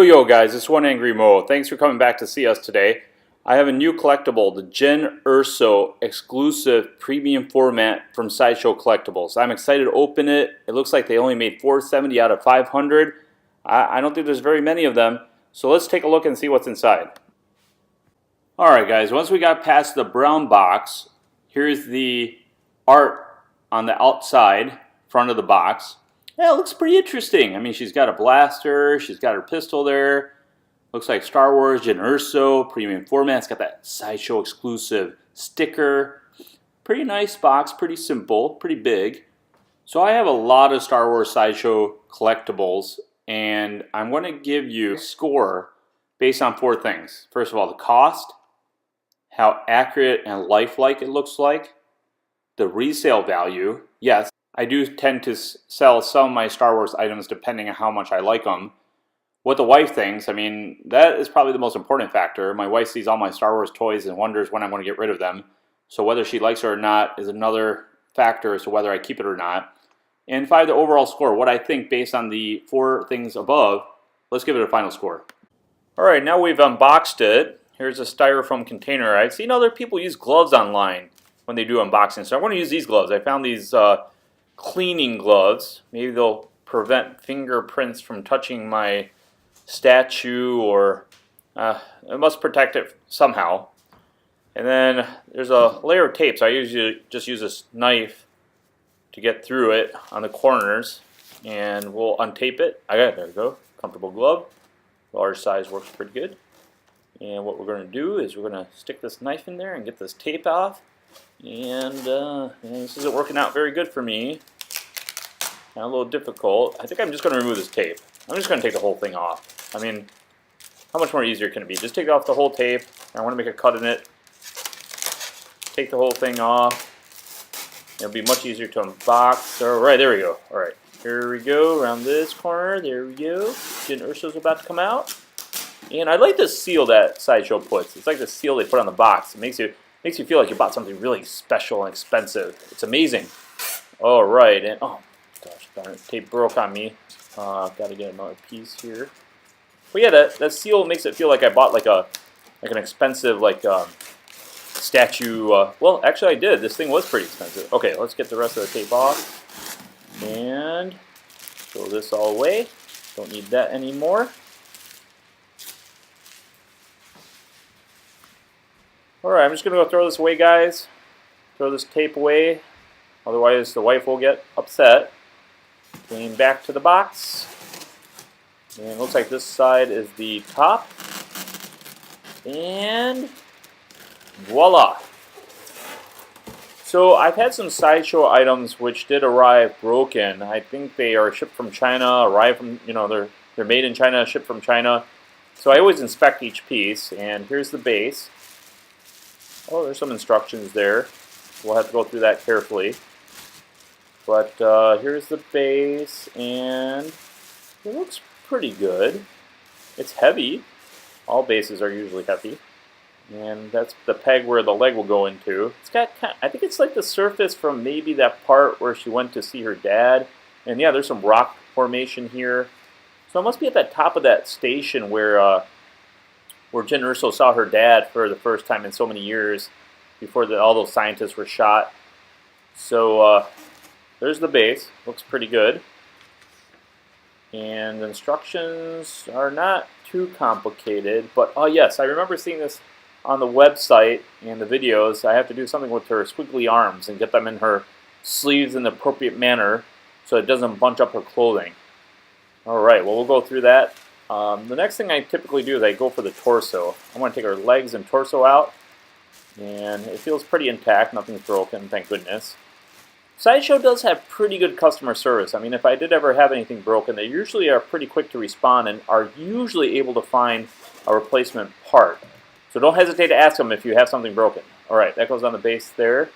Yo guys, it's One Angry Mo. Thanks for coming back to see us today. I have a new collectible, the Jyn Erso exclusive premium format from Sideshow Collectibles. I'm excited to open it. It looks like they only made 470 out of 500. I don't think there's very many of them. So let's take a look and see what's inside. Alright guys, once we got past the brown box, here's the art on the outside, front of the box. Yeah, it looks pretty interesting. I mean, she's got a blaster, she's got her pistol there. Looks like Star Wars, Jyn Erso, premium format. It's got that Sideshow exclusive sticker. Pretty nice box, pretty simple, pretty big. So I have a lot of Star Wars Sideshow collectibles, and I'm going to give you a score based on 4 things. First of all, the cost, how accurate and lifelike it looks like, the resale value. Yes, I do tend to sell some of my Star Wars items depending on how much I like them. What the wife thinks, I mean, that is probably the most important factor. My wife sees all my Star Wars toys and wonders when I'm going to get rid of them. So whether she likes it or not is another factor as to whether I keep it or not. And 5, the overall score, what I think based on the 4 things above. Let's give it a final score. Alright, now we've unboxed it. Here's a styrofoam container. I've seen other people use gloves online when they do unboxing. So I want to use these gloves. I found these cleaning gloves. Maybe they'll prevent fingerprints from touching my statue, or it must protect it somehow. And then there's a layer of tape, so I usually just use this knife to get through it on the corners, and we'll untape it. There we go, comfortable glove, large size, works pretty good. And what we're going to do is we're going to stick this knife in there and get this tape off. And this isn't working out very good for me. Kind of a little difficult. I think I'm just going to remove this tape. I'm just going to take the whole thing off. I mean, how much more easier can it be? Just take off the whole tape. I want to make a cut in it. Take the whole thing off. It'll be much easier to unbox. Alright, there we go. Alright, here we go. Around this corner. There we go. Jyn Erso's about to come out. And I like the seal that Sideshow puts. It's like the seal they put on the box. It makes you feel like you bought something really special and expensive. It's amazing. Alright, and oh gosh darn it, tape broke on me. Got to get another piece here. But yeah, that seal makes it feel like I bought like an expensive statue. Well, actually I did. This thing was pretty expensive. Okay, let's get the rest of the tape off and throw this all away. Don't need that anymore. Alright, I'm just going to go throw this away, guys. Throw this tape away. Otherwise, the wife will get upset. Going back to the box. And it looks like this side is the top. And voila! So I've had some Sideshow items which did arrive broken. I think they are shipped from China, arrived from, they're made in China, shipped from China. So I always inspect each piece. And here's the base. Oh, there's some instructions there. We'll have to go through that carefully. But here's the base, and it looks pretty good. It's heavy. All bases are usually heavy. And that's the peg where the leg will go into. It's got I think it's like the surface from maybe that part where she went to see her dad. And yeah, there's some rock formation here. So it must be at the top of that station where Jyn Erso saw her dad for the first time in so many years before all those scientists were shot. So there's the base. Looks pretty good. And the instructions are not too complicated. But oh yes, I remember seeing this on the website and the videos. I have to do something with her squiggly arms and get them in her sleeves in the appropriate manner so it doesn't bunch up her clothing. Alright, well we'll go through that. The next thing I typically do is I go for the torso. I want to take her legs and torso out, and it feels pretty intact, nothing's broken, thank goodness. Sideshow does have pretty good customer service. I mean, if I did ever have anything broken, they usually are pretty quick to respond and are usually able to find a replacement part. So don't hesitate to ask them if you have something broken. Alright, that goes on the base there.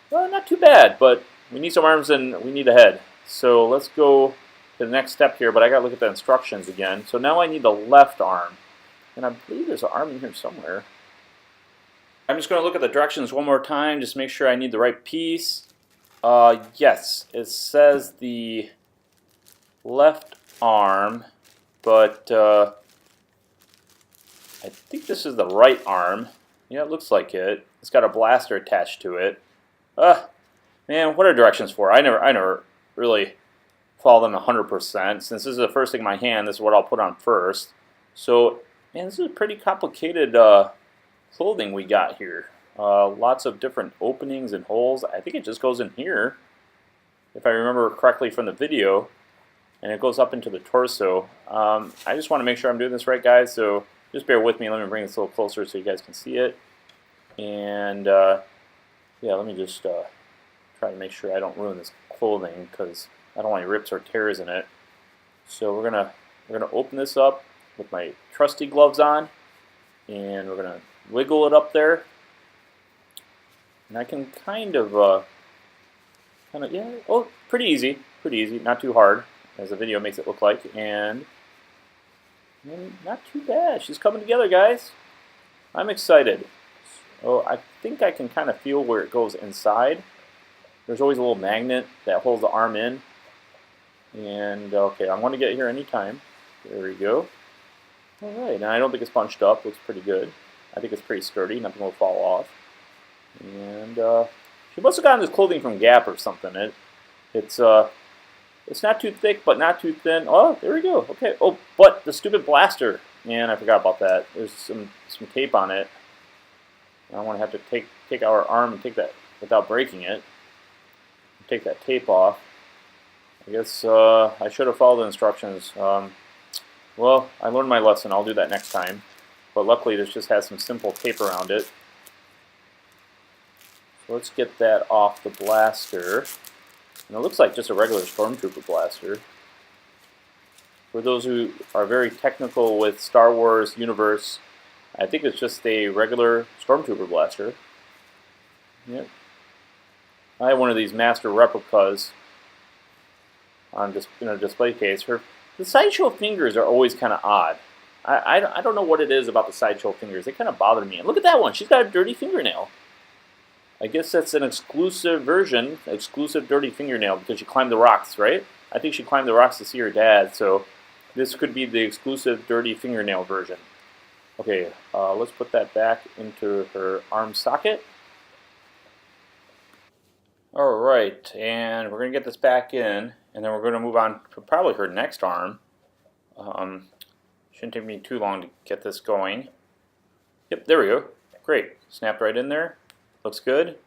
Well, not too bad, but we need some arms and we need a head. So let's go to the next step here, but I gotta look at the instructions again. So now I need the left arm. And I believe there's an arm in here somewhere. I'm just gonna look at the directions one more time, just make sure I need the right piece. Yes, it says the left arm, but I think this is the right arm. Yeah, it looks like it. It's got a blaster attached to it. Man, what are directions for? I never really follow them 100%. Since this is the first thing in my hand, this is what I'll put on first. So, man, this is a pretty complicated clothing we got here. Lots of different openings and holes. I think it just goes in here, if I remember correctly from the video, and it goes up into the torso. I just want to make sure I'm doing this right, guys, so just bear with me. Let me bring this a little closer so you guys can see it. And yeah, let me just try to make sure I don't ruin this clothing, because I don't want any rips or tears in it. So we're gonna open this up with my trusty gloves on, and we're gonna wiggle it up there. And I can kind of yeah, oh, pretty easy, not too hard, as the video makes it look like, and not too bad. She's coming together, guys. I'm excited. Oh, I think I can kind of feel where it goes inside. There's always a little magnet that holds the arm in. And okay, I'm going to get here anytime. There we go. All right, and I don't think it's punched up. Looks pretty good. I think it's pretty sturdy. Nothing will fall off. And she must have gotten this clothing from Gap or something. It's not too thick, but not too thin. Oh, there we go. Okay. Oh, but the stupid blaster. Man, I forgot about that. There's some tape on it. I don't want to have to take our arm and take that without breaking it. Take that tape off. I guess I should have followed the instructions. Well, I learned my lesson. I'll do that next time. But luckily, this just has some simple tape around it. So let's get that off the blaster. And it looks like just a regular Stormtrooper blaster. For those who are very technical with Star Wars universe, I think it's just a regular Stormtrooper blaster. Yep. I have one of these master replicas in a display case. The Sideshow fingers are always kind of odd. I don't know what it is about the Sideshow fingers. They kind of bother me. And look at that one. She's got a dirty fingernail. I guess that's an exclusive version, exclusive dirty fingernail, because she climbed the rocks, right? I think she climbed the rocks to see her dad, so this could be the exclusive dirty fingernail version. Okay, let's put that back into her arm socket. Alright, and we're going to get this back in, and then we're going to move on to probably her next arm. Shouldn't take me too long to get this going. Yep, there we go. Great. Snapped right in there. Looks good.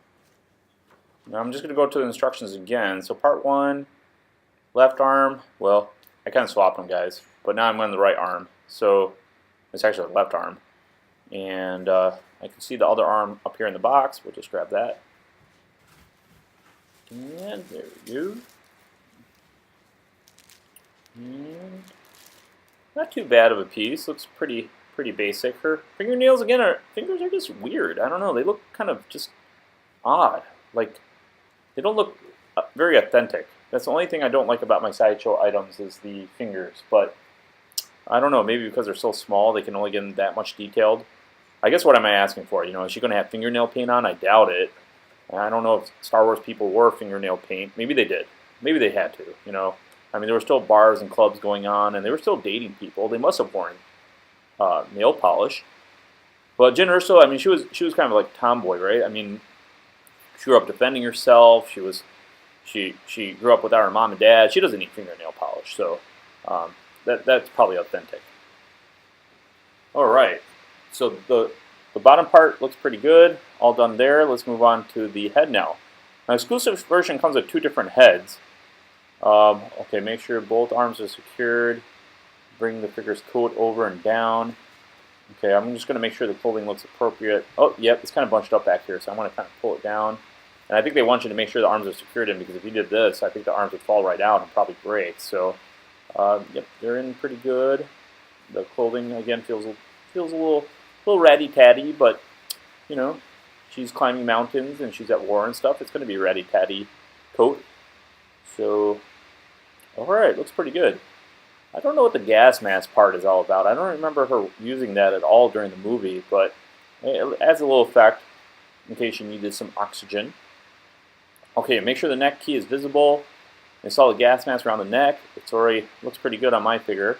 Now I'm just going to go to the instructions again. So part 1, left arm. Well, I kind of swapped them, guys. But now I'm on the right arm. So it's actually the left arm. And I can see the other arm up here in the box. We'll just grab that. And there we go. And not too bad of a piece. Looks pretty basic. Her fingernails, again, fingers are just weird. I don't know. They look kind of just odd. Like, they don't look very authentic. That's the only thing I don't like about my Sideshow items is the fingers. But I don't know. Maybe because they're so small, they can only get them that much detailed. I guess what am I asking for? You know, is she going to have fingernail paint on? I doubt it. I don't know if Star Wars people wore fingernail paint. Maybe they did. Maybe they had to, you know. I mean, there were still bars and clubs going on, and they were still dating people. They must have worn nail polish. But Jyn Erso, I mean, she was kind of like tomboy, right? I mean, she grew up defending herself. She grew up without her mom and dad. She doesn't need fingernail polish, so that's probably authentic. All right, so the bottom part looks pretty good. All done there. Let's move on to the head now. Now, exclusive version comes with 2 different heads. Okay, make sure both arms are secured. Bring the figure's coat over and down. Okay, I'm just going to make sure the clothing looks appropriate. Oh, yep, it's kind of bunched up back here, so I'm going to kind of pull it down. And I think they want you to make sure the arms are secured in, because if you did this, I think the arms would fall right out and probably break. So, yep, they're in pretty good. The clothing, again, feels a little ratty-tatty, but, you know, she's climbing mountains and she's at war and stuff. It's going to be a ratty-tatty coat. So, alright, looks pretty good. I don't know what the gas mask part is all about. I don't remember her using that at all during the movie, but it adds a little effect in case you needed some oxygen. Okay, make sure the neck key is visible. Install the gas mask around the neck. It's already looks pretty good on my figure.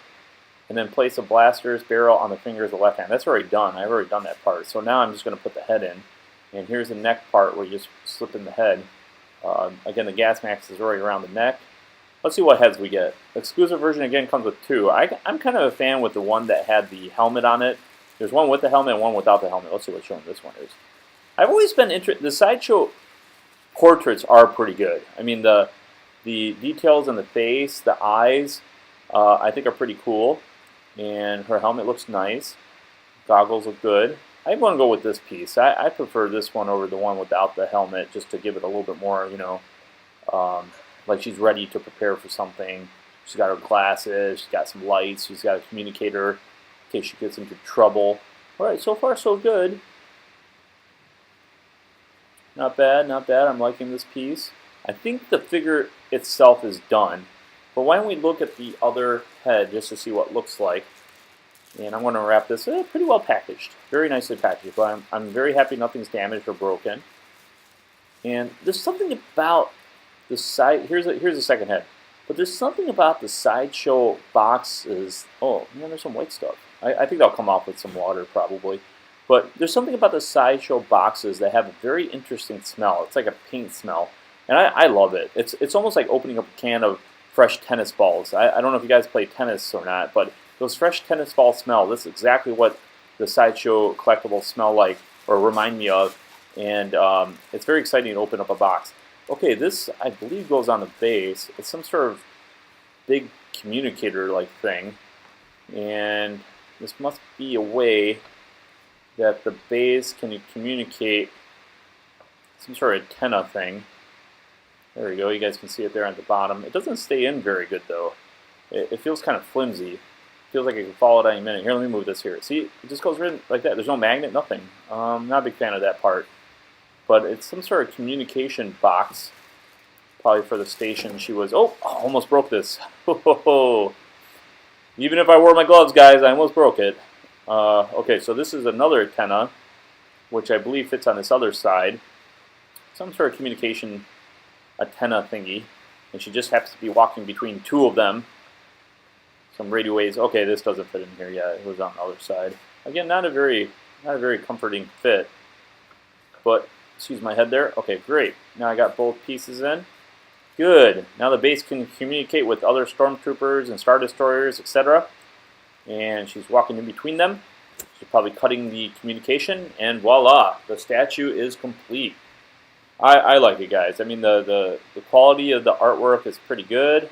and then place a blaster's barrel on the fingers of the left hand. That's already done. I've already done that part. So now I'm just going to put the head in. And here's the neck part where you just slip in the head. Again, the gas mask is already around the neck. Let's see what heads we get. Exclusive version again comes with two. I'm kind of a fan with the one that had the helmet on it. There's one with the helmet and one without the helmet. Let's see what showing this one is. I've always been interested. The Sideshow portraits are pretty good. I mean, the details in the face, the eyes, I think are pretty cool. And her helmet looks nice. Goggles look good. I want to go with this piece. I prefer this one over the one without the helmet, just to give it a little bit more, you know, like she's ready to prepare for something. She's got her glasses, she's got some lights, she's got a communicator in case she gets into trouble. Alright, so far so good. Not bad, not bad. I'm liking this piece. I think the figure itself is done. But why don't we look at the other head just to see what it looks like. And I'm going to wrap this pretty well packaged. Very nicely packaged. But I'm very happy nothing's damaged or broken. And there's something about the side. Here's the second head. But there's something about the Sideshow boxes. Oh, man, there's some white stuff. I think they'll come off with some water probably. But there's something about the Sideshow boxes that have a very interesting smell. It's like a paint smell. And I love it. It's almost like opening up a can of fresh tennis balls. I don't know if you guys play tennis or not, but those fresh tennis ball smell, this is exactly what the Sideshow collectibles smell like, or remind me of. And it's very exciting to open up a box. Okay, this, I believe, goes on the base. It's some sort of big communicator-like thing. And this must be a way that the base can communicate some sort of antenna thing. There we go, you guys can see it there at the bottom. It doesn't stay in very good though. It feels kind of flimsy. It feels like it can fall out any minute. Here, let me move this here. See, it just goes right in like that. There's no magnet, nothing. Not a big fan of that part. But it's some sort of communication box. Probably for the station she was... Oh, almost broke this. Even if I wore my gloves, guys, I almost broke it. Okay, so this is another antenna, which I believe fits on this other side. Some sort of communication antenna thingy, and she just happens to be walking between two of them. Some radio waves. Okay, this doesn't fit in here yet. It was on the other side. Again, not a very comforting fit. But excuse my head there. Okay, great. Now I got both pieces in. Good. Now the base can communicate with other stormtroopers and star destroyers, etc. And she's walking in between them. She's probably cutting the communication, and voila, the statue is complete. I like it, guys. I mean, the quality of the artwork is pretty good.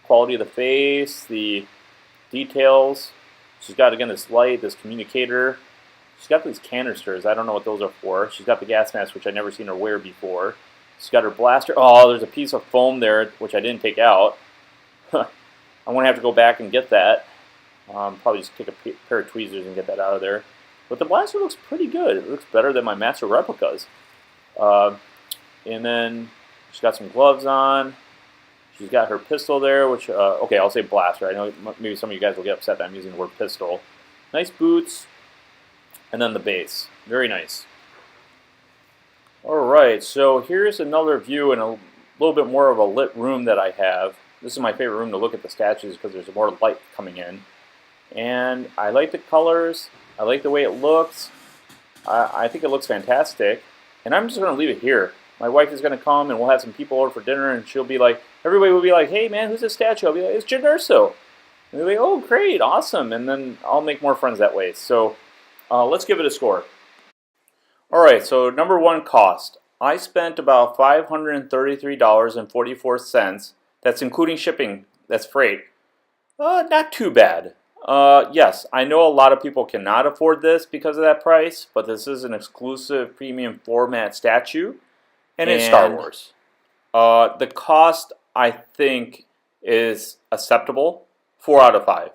Quality of the face, the details. She's got, again, this light, this communicator. She's got these canisters. I don't know what those are for. She's got the gas mask, which I've never seen her wear before. She's got her blaster. Oh, there's a piece of foam there, which I didn't take out. I'm going to have to go back and get that. Probably just take a pair of tweezers and get that out of there. But the blaster looks pretty good. It looks better than my master replicas. And then she's got some gloves on. She's got her pistol there, which, okay, I'll say blaster. I know maybe some of you guys will get upset that I'm using the word pistol. Nice boots. And then the base. Very nice. Alright, so here's another view in a little bit more of a lit room that I have. This is my favorite room to look at the statues because there's more light coming in. And I like the colors. I like the way it looks. I think it looks fantastic. And I'm just going to leave it here. My wife is going to come and we'll have some people over for dinner and she'll be like, everybody will be like, hey man, who's this statue? I'll be like, it's Jyn Erso. And they'll be like, oh great, awesome. And then I'll make more friends that way. So let's give it a score. Alright, so number one, cost. I spent about $533.44. That's including shipping. That's freight. Not too bad. Yes, I know a lot of people cannot afford this because of that price, but this is an exclusive premium format statue, and it's Star Wars. The cost, I think, is acceptable. 4 out of 5.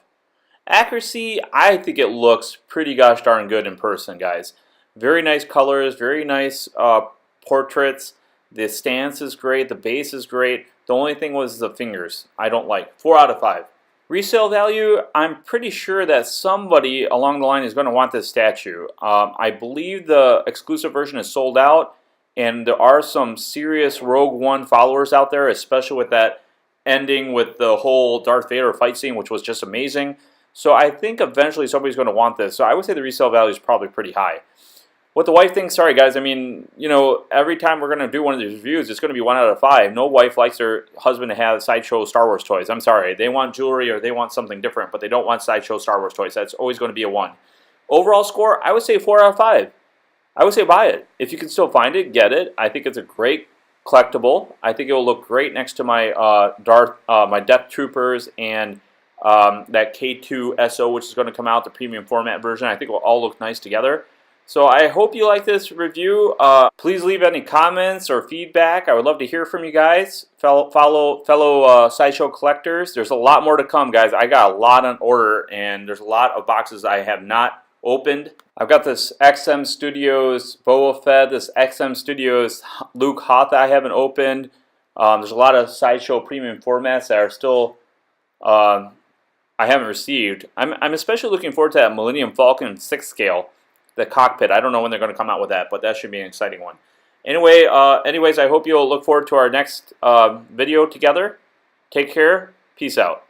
Accuracy, I think it looks pretty gosh darn good in person, guys. Very nice colors, very nice portraits. The stance is great, the base is great. The only thing was the fingers I don't like. 4 out of 5. Resale value, I'm pretty sure that somebody along the line is going to want this statue. I believe the exclusive version is sold out, and there are some serious Rogue One followers out there, especially with that ending with the whole Darth Vader fight scene, which was just amazing. So I think eventually somebody's going to want this. So I would say the resale value is probably pretty high. What the wife thinks, sorry guys, I mean, you know, every time we're going to do one of these reviews, it's going to be 1 out of 5. No wife likes their husband to have Sideshow Star Wars toys. I'm sorry. They want jewelry or they want something different, but they don't want Sideshow Star Wars toys. That's always going to be a 1. Overall score, I would say 4 out of 5. I would say buy it. If you can still find it, get it. I think it's a great collectible. I think it will look great next to my my Death Troopers and that K2 SO, which is going to come out, the premium format version. I think it will all look nice together. So I hope you like this review. Please leave any comments or feedback. I would love to hear from you guys, fellow Sideshow collectors. There's a lot more to come, guys. I got a lot on order, and there's a lot of boxes I have not opened. I've got this XM Studios Boba Fett, this XM Studios Luke Hoth I haven't opened. There's a lot of Sideshow premium formats that are still I haven't received. I'm especially looking forward to that Millennium Falcon 6 scale. The cockpit. I don't know when they're going to come out with that, but that should be an exciting one. Anyway, anyways, I hope you'll look forward to our next video together. Take care. Peace out.